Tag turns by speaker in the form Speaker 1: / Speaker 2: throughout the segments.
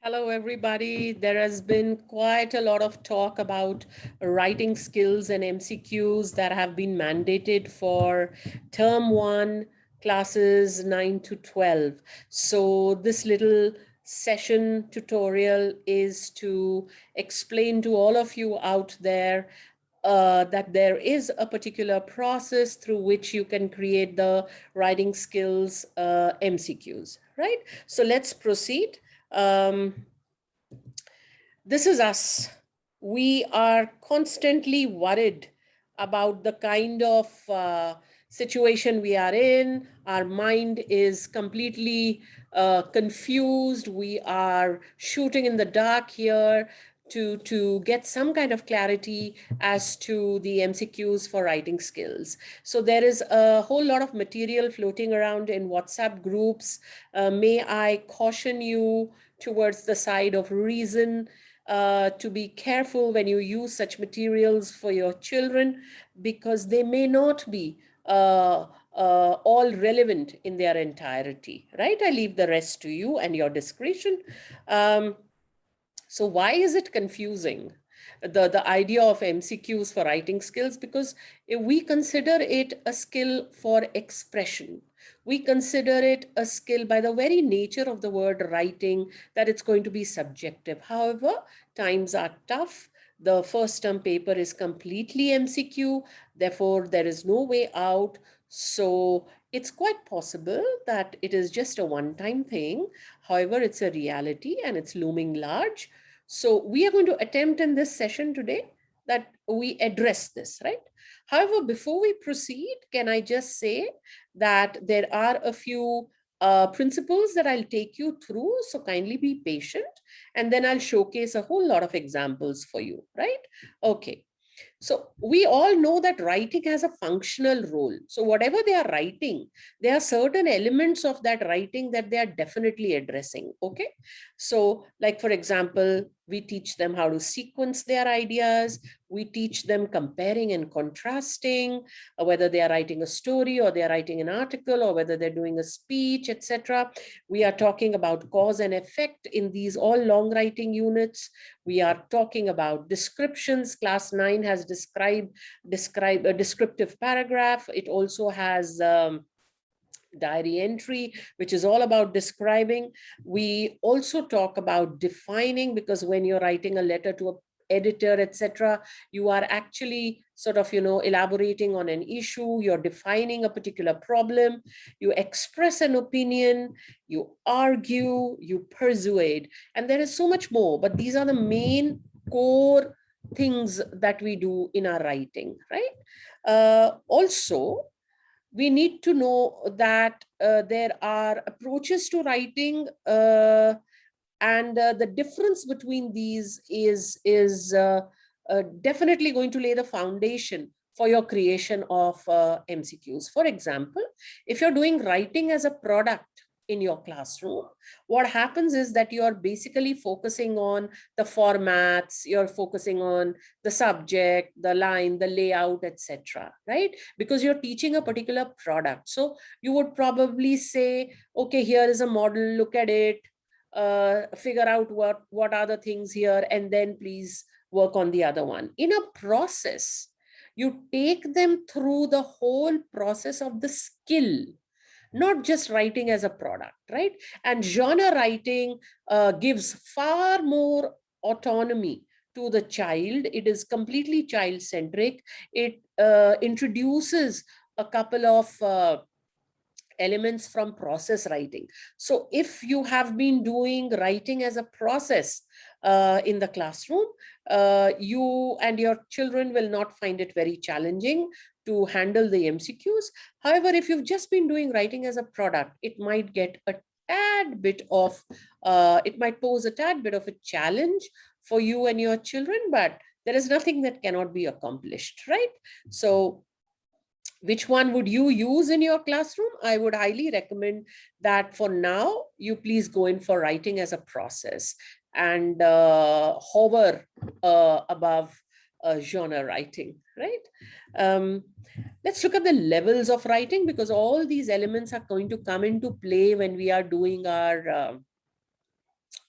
Speaker 1: Hello, everybody. There has been quite a lot of talk about writing skills and MCQs that have been mandated for term one, classes 9 to 12. So this little session tutorial is to explain to all of you out there that there is a particular process through which you can create the writing skills MCQs, right? So let's proceed. This is us. We are constantly worried about the kind of situation we are in. Our mind is completely confused. We are shooting in the dark here to get some kind of clarity as to the MCQs for writing skills. So there is a whole lot of material floating around in WhatsApp groups. May I caution you towards the side of reason, to be careful when you use such materials for your children, because they may not be all relevant in their entirety, right? I leave the rest to you and your discretion. So why is it confusing? The idea of MCQs for writing skills, because we consider it a skill for expression. We consider it a skill by the very nature of the word writing, that it's going to be subjective. However, times are tough. The first term paper is completely MCQ. Therefore, there is no way out. So it's quite possible that it is just a one-time thing. However, it's a reality and it's looming large. So we are going to attempt in this session today that we address this, right? However, before we proceed, can I just say that there are a few principles that I'll take you through. So kindly be patient, and then I'll showcase a whole lot of examples for you, right? Okay. So we all know that writing has a functional role. So whatever they are writing, there are certain elements of that writing that they are definitely addressing. Okay. So like, for example, we teach them how to sequence their ideas. We teach them comparing and contrasting, whether they are writing a story or they are writing an article or whether they're doing a speech, etc. We are talking about cause and effect in these all long writing units. We are talking about descriptions. Class 9 has describe a descriptive paragraph. It also has diary entry, which is all about describing. We also talk about defining, because when you're writing a letter to an editor, etc., you are actually sort of, elaborating on an issue. You're defining a particular problem. You express an opinion, you argue, you persuade, and there is so much more. But these are the main core things that we do in our writing, right? Also, we need to know that there are approaches to writing, and the difference between these is definitely going to lay the foundation for your creation of MCQs. For example, if you're doing writing as a product in your classroom, what happens is that you're basically focusing on the formats, you're focusing on the subject, the line, the layout, etc., right? Because you're teaching a particular product. So you would probably say, okay, here is a model, look at it, figure out what are the things here, and then please work on the other one. In a process, you take them through the whole process of the skill, not just writing as a product, right? And genre writing gives far more autonomy to the child. It is completely child-centric. It introduces a couple of elements from process writing. So if you have been doing writing as a process in the classroom, you and your children will not find it very challenging to handle the MCQs. However, if you've just been doing writing as a product, it might get a tad bit of, it might pose a tad bit of a challenge for you and your children, but there is nothing that cannot be accomplished, right? So which one would you use in your classroom? I would highly recommend that for now, you please go in for writing as a process and hover above genre writing, right? Let's look at the levels of writing, because all these elements are going to come into play when we are doing our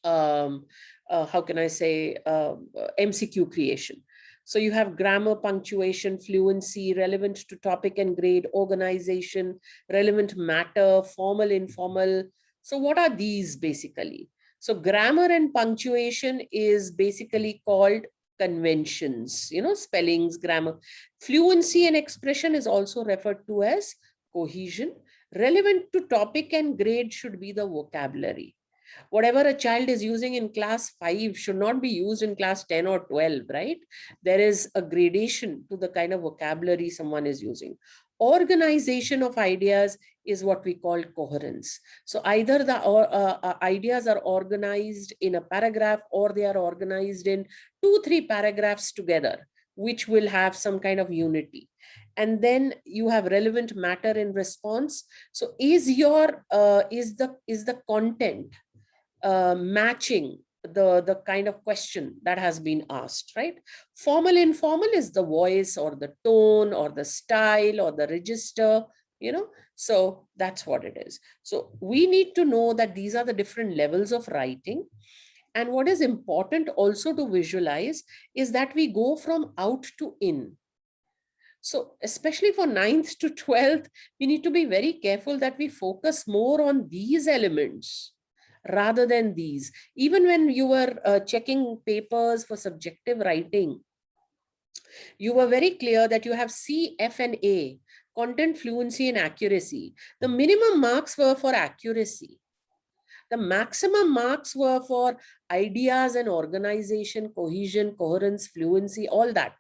Speaker 1: how can I say, MCQ creation. So you have grammar, punctuation, fluency, relevant to topic and grade, organization, relevant matter, formal, informal. So what are these basically? So grammar and punctuation is basically called conventions, spellings, grammar. Fluency and expression is also referred to as cohesion. Relevant to topic and grade should be the vocabulary. Whatever a child is using in class 5 should not be used in class 10 or 12, right? There is a gradation to the kind of vocabulary someone is using. Organization of ideas is what we call coherence. So either the ideas are organized in a paragraph, or they are organized in 2-3 paragraphs together, which will have some kind of unity. And then you have relevant matter in response. So is the content matching the kind of question that has been asked, right? Formal, informal is the voice or the tone or the style or the register, so that's what it is. So we need to know that these are the different levels of writing. And what is important also to visualize is that we go from out to in. So especially for 9th to 12th, we need to be very careful that we focus more on these elements rather than these. Even when you were checking papers for subjective writing, you were very clear that you have C, F, and A, content, fluency, and accuracy. The minimum marks were for accuracy. The maximum marks were for ideas and organization, cohesion, coherence, fluency, all that.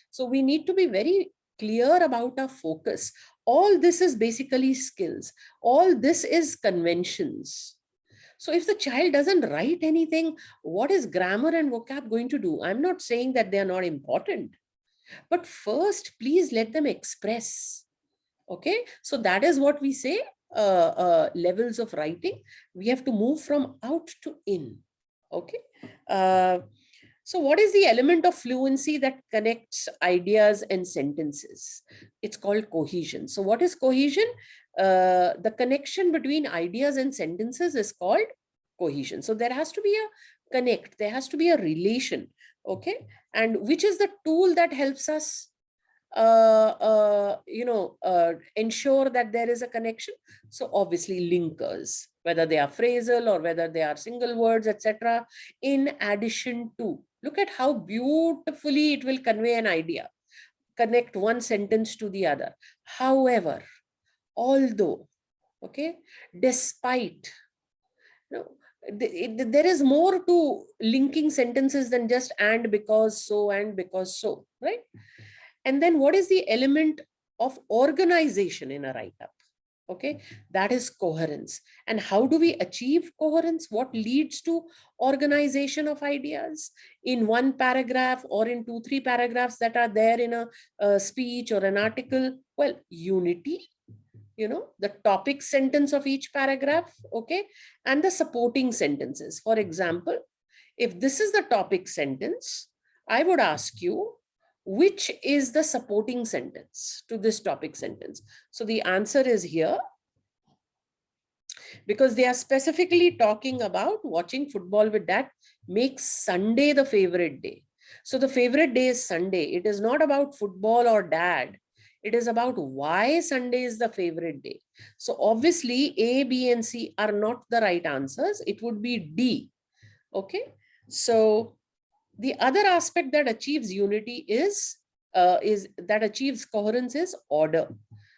Speaker 1: So we need to be very clear about our focus. All this is basically skills. All this is conventions. So if the child doesn't write anything, what is grammar and vocab going to do? I'm not saying that they are not important, but first, please let them express. Okay, so that is what we say, levels of writing. We have to move from out to in. Okay. So what is the element of fluency that connects ideas and sentences? It's called cohesion. So what is cohesion? The connection between ideas and sentences is called cohesion. So there has to be a connect, there has to be a relation. Okay. And which is the tool that helps us ensure that there is a connection? So obviously linkers, whether they are phrasal or whether they are single words, etc. In addition to, look at how beautifully it will convey an idea, connect one sentence to the other. However, although, okay, despite, there is more to linking sentences than just and because so, right? And then what is the element of organization in a write-up? Okay, that is coherence. And how do we achieve coherence? What leads to organization of ideas in one paragraph or in 2-3 paragraphs that are there in a speech or an article? Well, unity, the topic sentence of each paragraph, okay, and the supporting sentences. For example, if this is the topic sentence, I would ask you, which is the supporting sentence to this topic sentence? So the answer is here, because they are specifically talking about watching football with dad makes Sunday the favorite day. So the favorite day is Sunday. It is not about football or dad. It is about why Sunday is the favorite day. So obviously A, B, and C are not the right answers. It would be D. Okay. So the other aspect that achieves unity is that achieves coherence is order.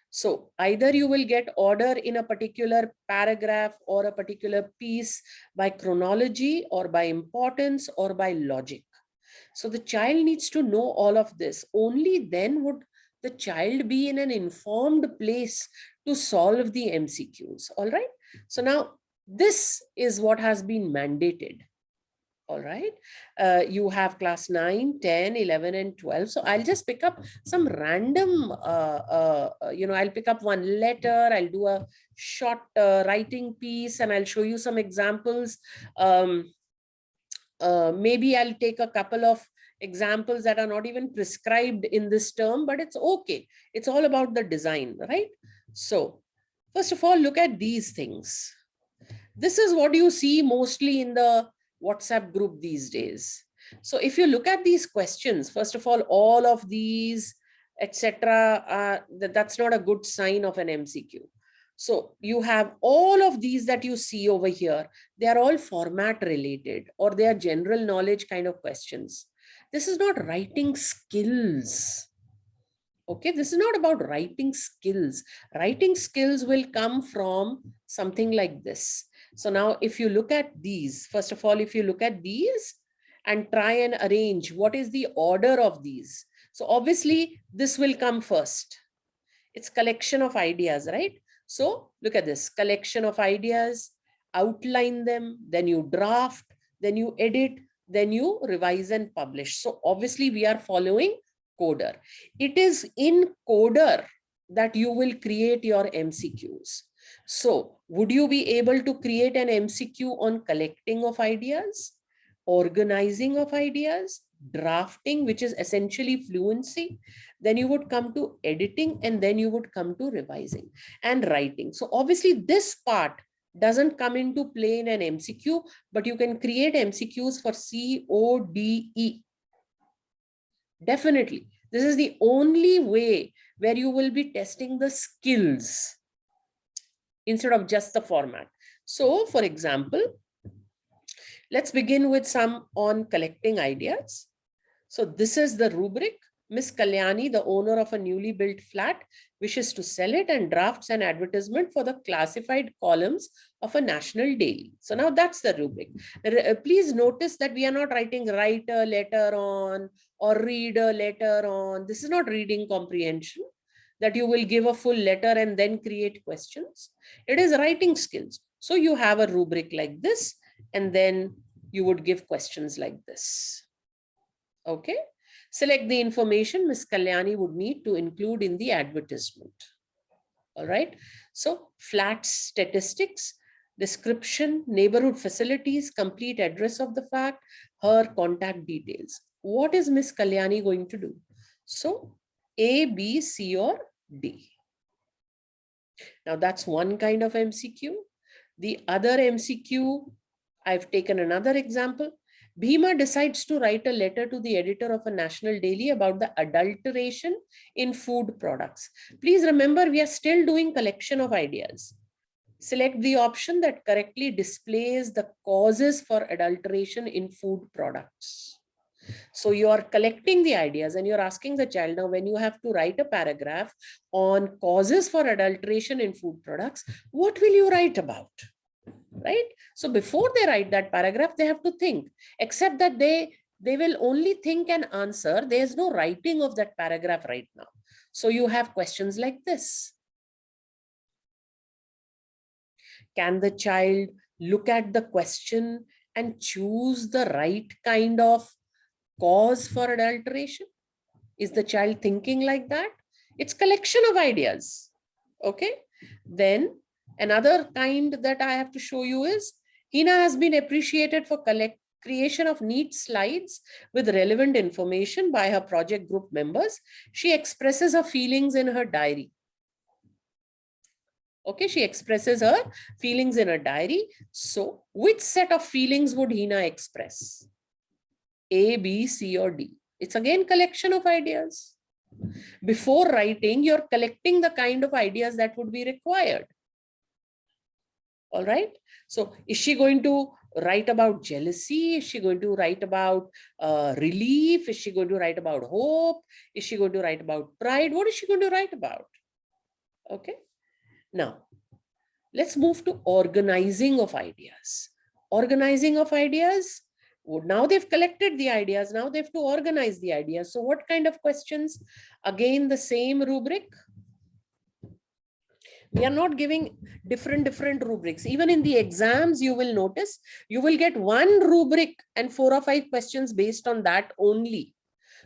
Speaker 1: So either you will get order in a particular paragraph or a particular piece by chronology or by importance or by logic. So the child needs to know all of this. Only then would the child be in an informed place to solve the MCQs. All right. So now this is what has been mandated. All right. You have class 9, 10, 11, and 12. So I'll just pick up some random, I'll pick up one letter. I'll do a short writing piece and I'll show you some examples. Maybe I'll take a couple of examples that are not even prescribed in this term, but it's okay. It's all about the design, right? So first of all, look at these things. This is what you see mostly in the WhatsApp group these days. So if you look at these questions, first of all of these, etc., that's not a good sign of an MCQ. So you have all of these that you see over here. They are all format related, or they are general knowledge kind of questions. This is not writing skills. Okay, this is not about writing skills. Writing skills will come from something like this. So now if you look at these, first of all, if you look at these and try and arrange what is the order of these. So obviously this will come first. It's collection of ideas, right? So look at this, collection of ideas, outline them, then you draft, then you edit, then you revise and publish. So obviously we are following coder. It is in coder that you will create your MCQs. So would you be able to create an MCQ on collecting of ideas, organizing of ideas, drafting, which is essentially fluency? Then you would come to editing, and then you would come to revising and writing. So obviously this part doesn't come into play in an MCQ, but you can create MCQs for CODE. Definitely. This is the only way where you will be testing the skills instead of just the format. So for example, let's begin with some on collecting ideas. So this is the rubric. Miss Kalyani, the owner of a newly built flat, wishes to sell it and drafts an advertisement for the classified columns of a national daily. So now that's the rubric. Please notice that we are not writing write a letter on or read a letter on. This is not reading comprehension, that you will give a full letter and then create questions. It is writing skills. So you have a rubric like this, and then you would give questions like this. Okay. Select the information Ms. Kalyani would need to include in the advertisement. All right. So flat statistics, description, neighborhood facilities, complete address of the fact, her contact details. What is Ms. Kalyani going to do? So A, B, C, or D. Now that's one kind of MCQ. The other MCQ, I've taken another example. Bhima decides to write a letter to the editor of a national daily about the adulteration in food products. Please remember, we are still doing collection of ideas. Select the option that correctly displays the causes for adulteration in food products. So you are collecting the ideas and you're asking the child, now when you have to write a paragraph on causes for adulteration in food products, what will you write about? Right? So before they write that paragraph, they have to think, except that they will only think and answer. There's no writing of that paragraph right now. So you have questions like this. Can the child look at the question and choose the right kind of cause for adulteration? Is the child thinking like that? It's collection of ideas. Okay. Then another kind that I have to show you is Hina has been appreciated for creation of neat slides with relevant information by her project group members. She expresses her feelings in her diary. Okay, she expresses her feelings in her diary. So which set of feelings would Hina express? A, B, C, or D? It's again collection of ideas. Before writing, you're collecting the kind of ideas that would be required. All right. So is she going to write about jealousy? Is she going to write about relief? Is she going to write about hope? Is she going to write about pride? What is she going to write about? Okay. Now, let's move to organizing of ideas. Organizing of ideas. Now they've collected the ideas. Now they have to organize the ideas. So what kind of questions? Again, the same rubric. We are not giving different rubrics. Even in the exams, you will notice you will get one rubric and 4 or 5 questions based on that only.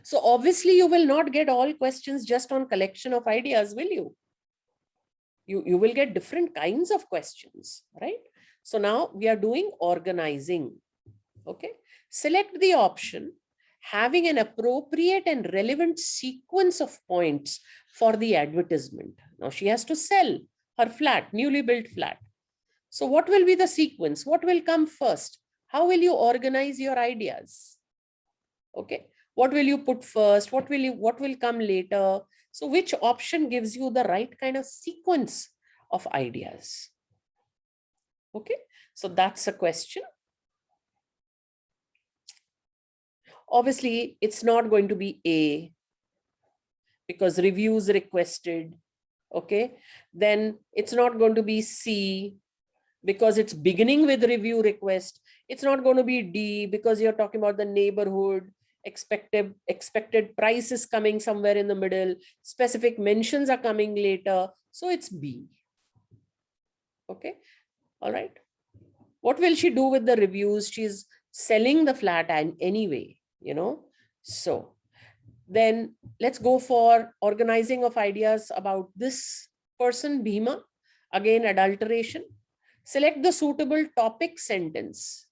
Speaker 1: So obviously you will not get all questions just on collection of ideas, will you? You will get different kinds of questions, right? So now we are doing organizing. Okay. Select the option having an appropriate and relevant sequence of points for the advertisement. Now she has to sell her flat, newly built flat. So what will be the sequence? What will come first? How will you organize your ideas? Okay. What will you put first? What will come later? So which option gives you the right kind of sequence of ideas? Okay. So that's a question. Obviously, it's not going to be A because reviews requested. Okay. Then it's not going to be C because it's beginning with review request. It's not going to be D because you're talking about the neighborhood. Expected price is coming somewhere in the middle. Specific mentions are coming later. So it's B. Okay. All right. What will she do with the reviews? She's selling the flat anyway, you know. So then let's go for organizing of ideas about this person, Bhima. Again, adulteration. Select the suitable topic sentence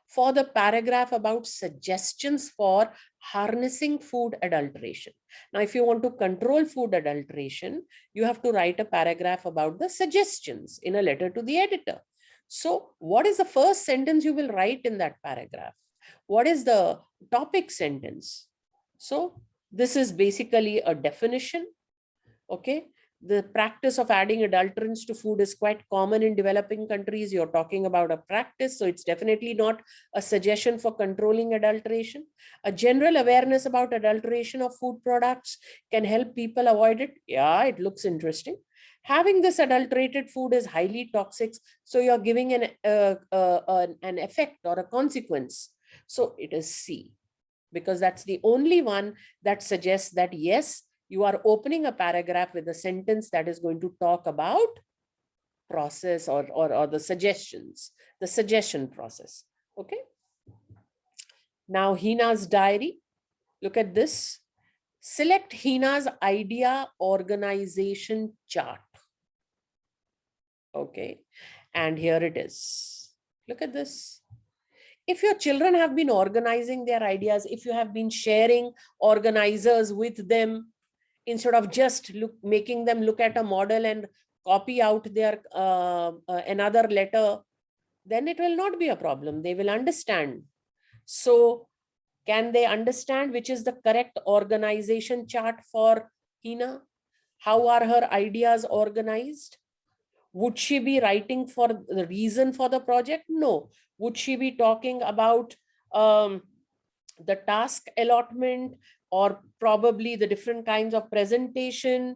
Speaker 1: for the paragraph about suggestions for harnessing food adulteration. Now, if you want to control food adulteration, you have to write a paragraph about the suggestions in a letter to the editor. So what is the first sentence you will write in that paragraph? What is the topic sentence? So this is basically a definition. Okay. The practice of adding adulterants to food is quite common in developing countries. You're talking about a practice, so it's definitely not a suggestion for controlling adulteration. A general awareness about adulteration of food products can help people avoid it. Yeah, it looks interesting. Having this adulterated food is highly toxic, so you're giving an effect or a consequence. So it is C, because that's the only one that suggests that yes, you are opening a paragraph with a sentence that is going to talk about process or the suggestions, the suggestion process. Okay. Now Hina's diary. Look at this. Select Hina's idea organization chart. Okay. And here it is. Look at this. If your children have been organizing their ideas, if you have been sharing organizers with them, instead of just making them look at a model and copy out their another letter, then it will not be a problem. They will understand. So can they understand which is the correct organization chart for Hina? How are her ideas organized? Would she be writing for the reason for the project? No. Would she be talking about the task allotment, or probably the different kinds of presentation?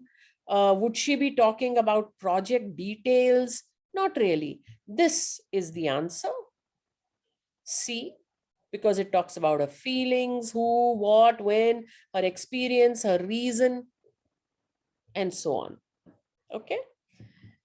Speaker 1: Would she be talking about project details? Not really. This is the answer. C, because it talks about her feelings, who, what, when, her experience, her reason, and so on. Okay.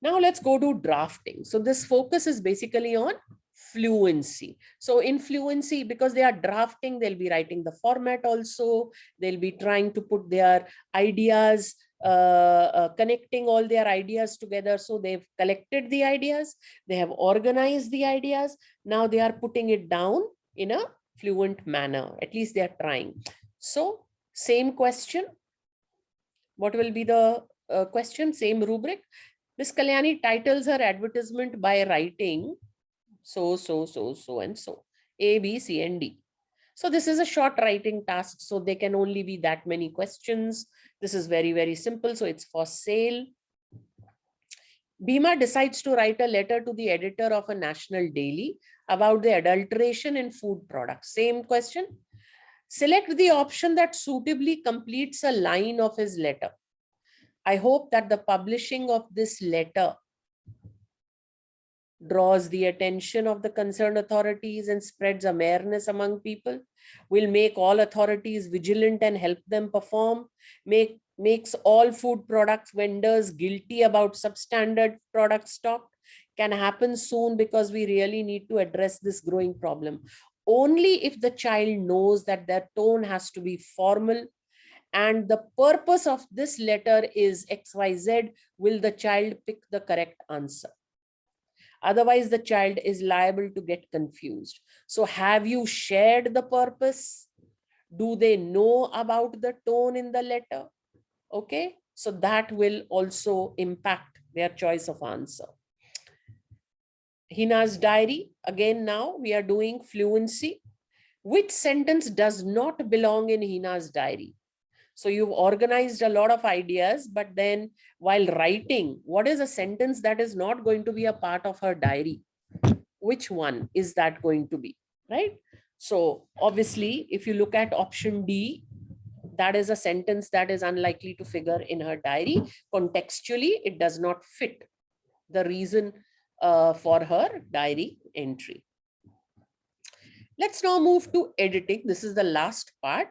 Speaker 1: Now let's go to drafting. So this focus is basically on fluency. So in fluency, because they are drafting, they'll be writing the format also. They'll be trying to put their ideas, connecting all their ideas together. So they've collected the ideas, they have organized the ideas. Now they are putting it down in a fluent manner. At least they are trying. So same question. What will be the question? Same rubric. Miss Kalyani titles her advertisement by writing so, and so. A, B, C, and D. So this is a short writing task. So there can only be that many questions. This is very, very simple. So it's for sale. Bhima decides to write a letter to the editor of a national daily about the adulteration in food products. Same question. Select the option that suitably completes a line of his letter. I hope that the publishing of this letter draws the attention of the concerned authorities and spreads awareness among people, will make all authorities vigilant and help them perform, makes all food products vendors guilty about substandard product stock, can happen soon because we really need to address this growing problem. Only if the child knows that their tone has to be formal and the purpose of this letter is XYZ, will the child pick the correct answer. Otherwise, the child is liable to get confused. So have you shared the purpose? Do they know about the tone in the letter? Okay, so that will also impact their choice of answer. Hina's diary, again now we are doing fluency. Which sentence does not belong in Hina's diary? So you've organized a lot of ideas, but then while writing, what is a sentence that is not going to be a part of her diary? Which one is that going to be, right? So obviously, if you look at option D, that is a sentence that is unlikely to figure in her diary. Contextually, it does not fit the reason for her diary entry. Let's now move to editing. This is the last part,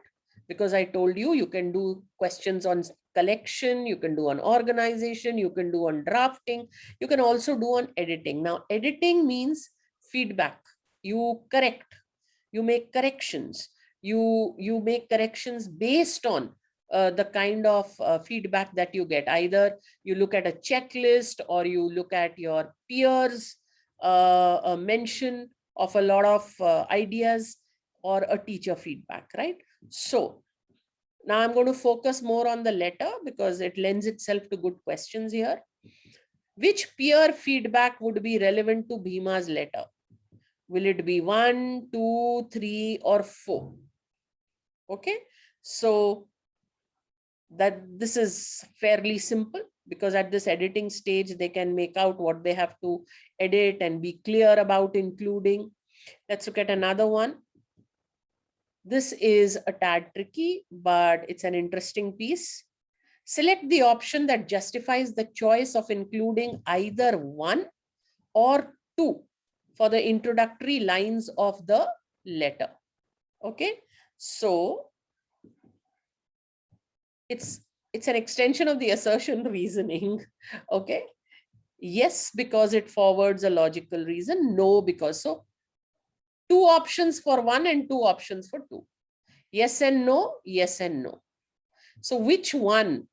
Speaker 1: because I told you, you can do questions on collection, you can do on organization, you can do on drafting, you can also do on editing. Now, editing means feedback. You correct, you make corrections, you make corrections based on the kind of feedback that you get. Either you look at a checklist, or you look at your peers mention of a lot of ideas, or a teacher feedback, right? So now I'm going to focus more on the letter, because it lends itself to good questions here. Which peer feedback would be relevant to Bhima's letter? Will it be 1, 2, 3, or 4? Okay, so that this is fairly simple, because at this editing stage, they can make out what they have to edit and be clear about including. Let's look at another one. This is a tad tricky, but it's an interesting piece. Select the option that justifies the choice of including either 1 or 2 for the introductory lines of the letter. Okay, so it's an extension of the assertion reasoning. Okay, yes, because it forwards a logical reason. No, because so. 2 options for 1 and 2 options for 2. Yes and no, yes and no. So which one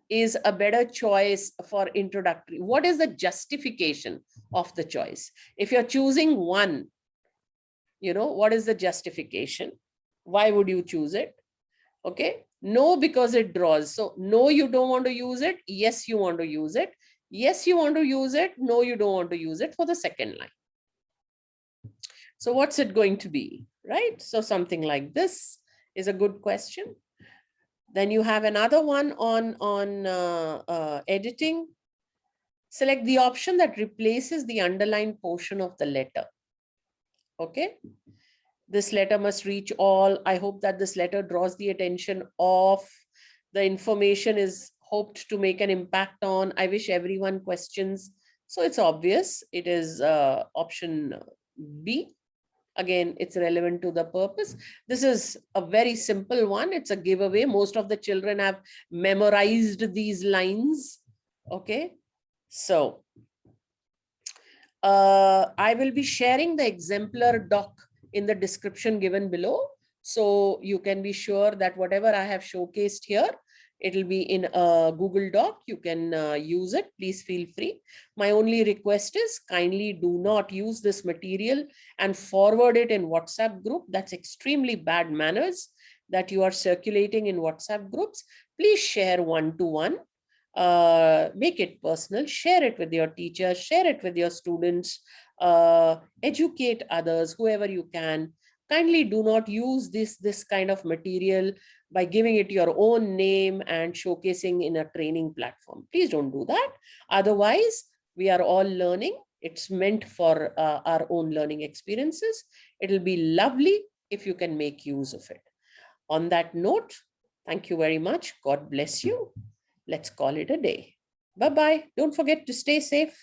Speaker 1: is a better choice for introductory? What is the justification of the choice? If you're choosing 1, what is the justification? Why would you choose it? Okay, no, because it draws. So no, you don't want to use it. Yes, you want to use it. Yes, you want to use it. No, you don't want to use it for the second line. So what's it going to be, right? So something like this is a good question. Then you have another one on editing. Select the option that replaces the underlined portion of the letter. Okay. This letter must reach all. I hope that this letter draws the attention of the information is hoped to make an impact on. I wish everyone questions. So it's obvious. It is option B. Again, it's relevant to the purpose. This is a very simple one. It's a giveaway. Most of the children have memorized these lines. Okay. So I will be sharing the exemplar doc in the description given below. So you can be sure that whatever I have showcased here, it'll be in a Google Doc. You can use it. Please feel free. My only request is kindly do not use this material and forward it in WhatsApp group. That's extremely bad manners that you are circulating in WhatsApp groups. Please share one-to-one. Make it personal, share it with your teachers, share it with your students, educate others, whoever you can. Kindly do not use this kind of material by giving it your own name and showcasing in a training platform. Please don't do that. Otherwise, we are all learning. It's meant for our own learning experiences. It'll be lovely if you can make use of it. On that note, thank you very much. God bless you. Let's call it a day. Bye-bye. Don't forget to stay safe.